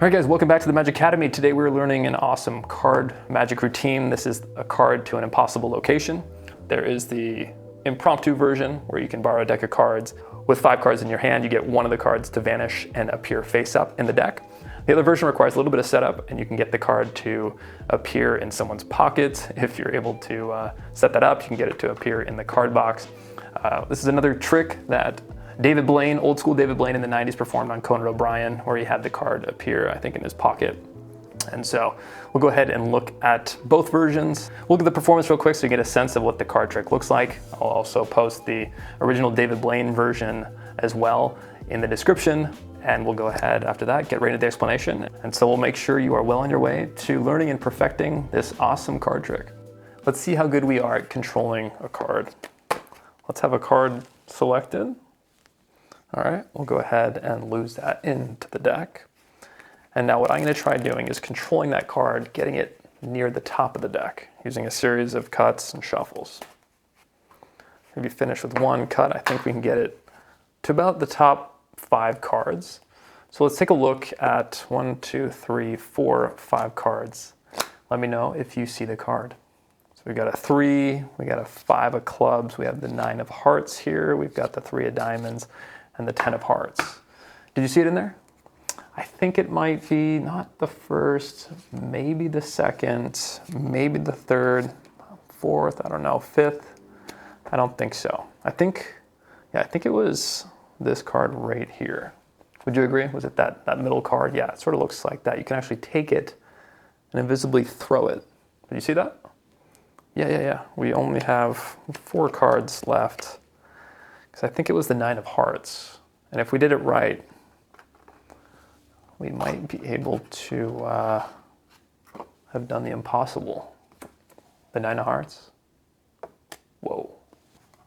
All right guys, welcome back to the Magic Academy. Today we're learning an awesome card magic routine. This is a card to an impossible location. There is the impromptu version where you can borrow a deck of cards. With 5 cards in your hand, you get one of the cards to vanish and appear face up in the deck. The other version requires a little bit of setup, and you can get the card to appear in someone's pocket. If you're able to set that up, you can get it to appear in the card box. This is another trick that David Blaine, old school David Blaine in the 90s, performed on Conan O'Brien, where he had the card appear, I think, in his pocket. And so we'll go ahead and look at both versions. We'll look at the performance real quick so you get a sense of what the card trick looks like. I'll also post the original David Blaine version as well in the description. And we'll go ahead after that, get right into the explanation. And so we'll make sure you are well on your way to learning and perfecting this awesome card trick. Let's see how good we are at controlling a card. Let's have a card selected. All right, we'll go ahead and lose that into the deck. And now what I'm going to try doing is controlling that card, getting it near the top of the deck, using a series of cuts and shuffles. Maybe finish with one cut. I think we can get it to about the top 5 cards. So let's take a look at 1, 2, 3, 4, 5 cards. Let me know if you see the card. So we've got a 3, we got a 5 of clubs, we have the 9 of hearts here, we've got the 3 of diamonds, and the 10 of hearts. Did you see it in there? I think it might be not the first, maybe the second, maybe the third, fourth, I don't know, fifth. I don't think so. I think it was this card right here. Would you agree? Was it that middle card? Yeah, it sort of looks like that. You can actually take it and invisibly throw it. Did you see that? Yeah. We only have 4 cards left. I think it was the 9 of hearts. And if we did it right, we might be able to have done the impossible. The 9 of hearts. Whoa.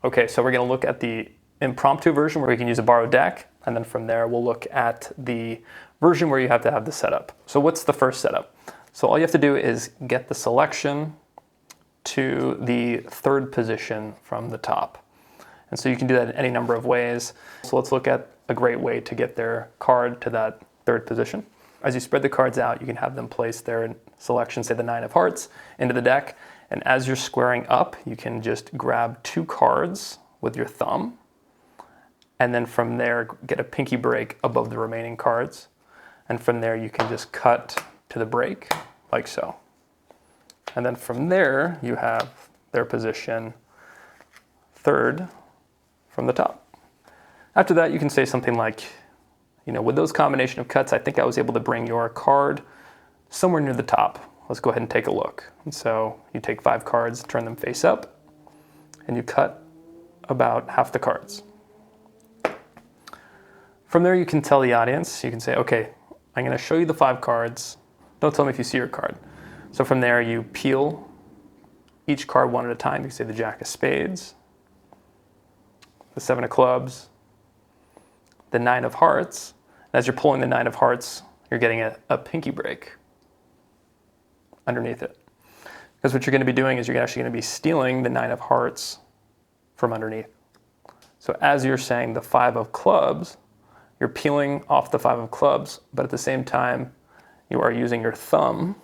Okay, so we're gonna look at the impromptu version where we can use a borrowed deck. And then from there, we'll look at the version where you have to have the setup. So what's the first setup? So all you have to do is get the selection to the 3rd position from the top. And so you can do that in any number of ways. So let's look at a great way to get their card to that 3rd position. As you spread the cards out, you can have them place their selection, say the 9 of hearts, into the deck. And as you're squaring up, you can just grab 2 cards with your thumb. And then from there, get a pinky break above the remaining cards. And from there, you can just cut to the break, like so. And then from there, you have their position 3rd from the top. After that, you can say something like, with those combination of cuts, I think I was able to bring your card somewhere near the top. Let's go ahead and take a look. And so you take 5 cards, turn them face up, and you cut about half the cards. From there, you can tell the audience, you can say, okay, I'm gonna show you the 5 cards. Don't tell me if you see your card. So from there, you peel each card one at a time. You say the Jack of Spades, the 7 of clubs, the 9 of hearts. And as you're pulling the 9 of hearts, you're getting a pinky break underneath it. Because what you're going to be doing is you're actually going to be stealing the 9 of hearts from underneath. So as you're saying the 5 of clubs, you're peeling off the 5 of clubs, but at the same time, you are using your thumb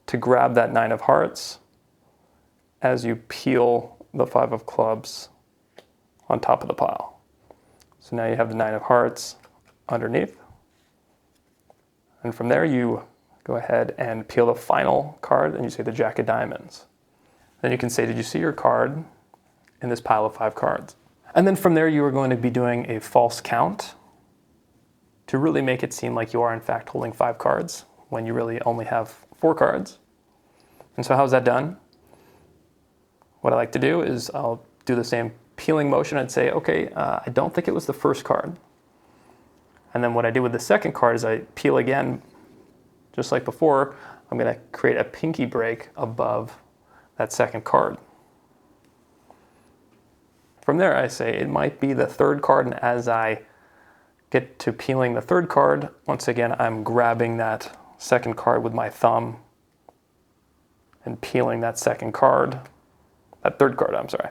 to grab that 9 of hearts as you peel the 5 of clubs on top of the pile. So now you have the 9 of hearts underneath. And from there you go ahead and peel the final card and you say the Jack of Diamonds. Then you can say, did you see your card in this pile of 5 cards? And then from there you are going to be doing a false count to really make it seem like you are in fact holding 5 cards when you really only have 4 cards. And so how's that done? What I like to do is I'll do the same peeling motion. I'd say, okay, I don't think it was the first card. And then what I do with the second card is I peel again, just like before. I'm going to create a pinky break above that second card. From there, I say it might be the 3rd card, and as I get to peeling the 3rd card, once again, I'm grabbing that 2nd card with my thumb and peeling that 2nd card, that 3rd card, I'm sorry.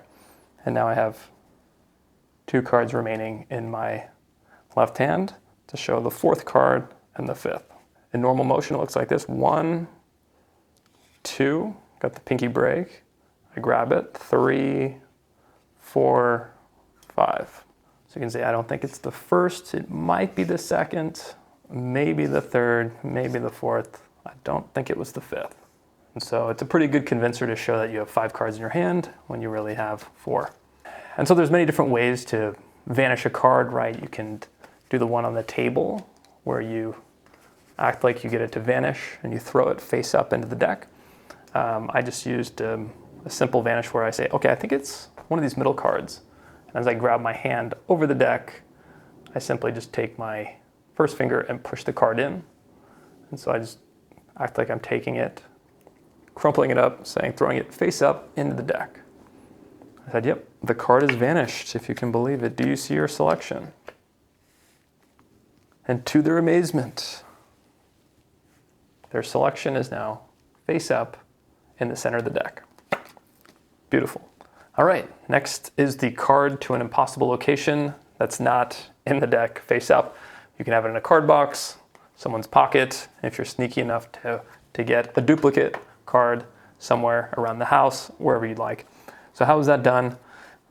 And now I have 2 cards remaining in my left hand to show the 4th card and the 5th. In normal motion, it looks like this. 1, 2, got the pinky break. I grab it. 3, 4, 5. So you can see I don't think it's the 1st. It might be the 2nd, maybe the 3rd, maybe the 4th. I don't think it was the 5th. And so it's a pretty good convincer to show that you have 5 cards in your hand when you really have 4. And so there's many different ways to vanish a card, right? You can do the one on the table where you act like you get it to vanish and you throw it face up into the deck. I just used a simple vanish where I say, okay, I think it's one of these middle cards. And as I grab my hand over the deck, I simply just take my first finger and push the card in. And so I just act like I'm taking it, crumpling it up, saying, throwing it face up into the deck. I said, yep, the card is vanished, if you can believe it. Do you see your selection? And to their amazement, their selection is now face up in the center of the deck. Beautiful. All right, next is the card to an impossible location that's not in the deck face up. You can have it in a card box, someone's pocket, if you're sneaky enough to get a duplicate card somewhere around the house, wherever you'd like. So how is that done?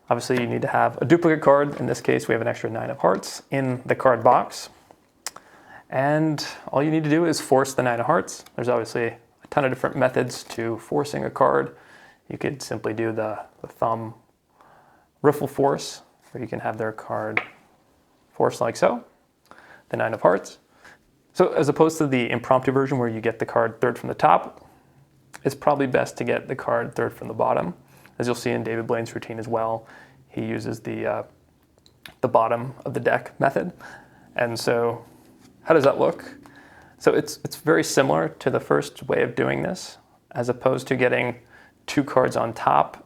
Obviously you need to have a duplicate card. In this case, we have an extra 9 of hearts in the card box. And all you need to do is force the 9 of hearts. There's obviously a ton of different methods to forcing a card. You could simply do the thumb riffle force, where you can have their card forced like so, the 9 of hearts. So as opposed to the impromptu version where you get the card 3rd from the top, it's probably best to get the card 3rd from the bottom. As you'll see in David Blaine's routine as well, he uses the bottom of the deck method. And so how does that look? So it's very similar to the first way of doing this, as opposed to getting 2 cards on top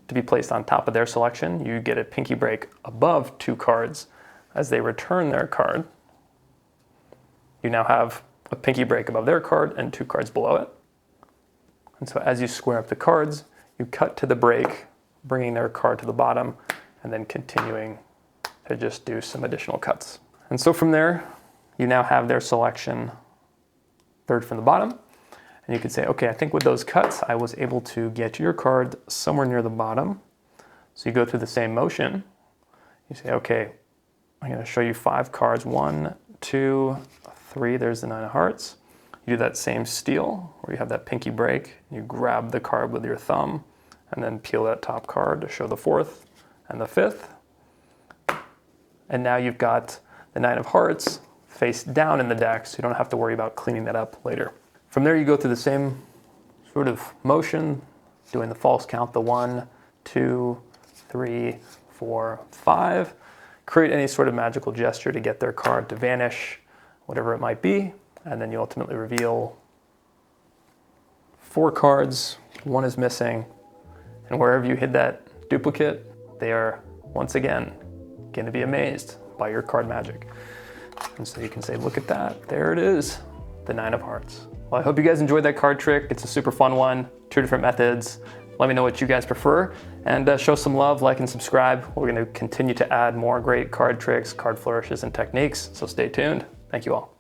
to be placed on top of their selection. You get a pinky break above 2 cards as they return their card. You now have a pinky break above their card and 2 cards below it. And so as you square up the cards, you cut to the break, bringing their card to the bottom, and then continuing to just do some additional cuts. And so from there, you now have their selection 3rd from the bottom. And you can say, okay, I think with those cuts, I was able to get your card somewhere near the bottom. So you go through the same motion. You say, okay, I'm going to show you 5 cards. 1, 2, 3, there's the 9 of hearts. You do that same steal, where you have that pinky break. You grab the card with your thumb, and then peel that top card to show the 4th and the 5th. And now you've got the 9 of hearts face down in the deck, so you don't have to worry about cleaning that up later. From there, you go through the same sort of motion, doing the false count, the 1, 2, 3, 4, 5. Create any sort of magical gesture to get their card to vanish, whatever it might be, and then you ultimately reveal 4 cards, 1 is missing, and wherever you hid that duplicate, they are once again going to be amazed by your card magic. And so you can say, look at that, there it is, the 9 of hearts. Well, I hope you guys enjoyed that card trick. It's a super fun one, 2 different methods. Let me know what you guys prefer, and show some love, like and subscribe. We're going to continue to add more great card tricks, card flourishes, and techniques, so stay tuned. Thank you all.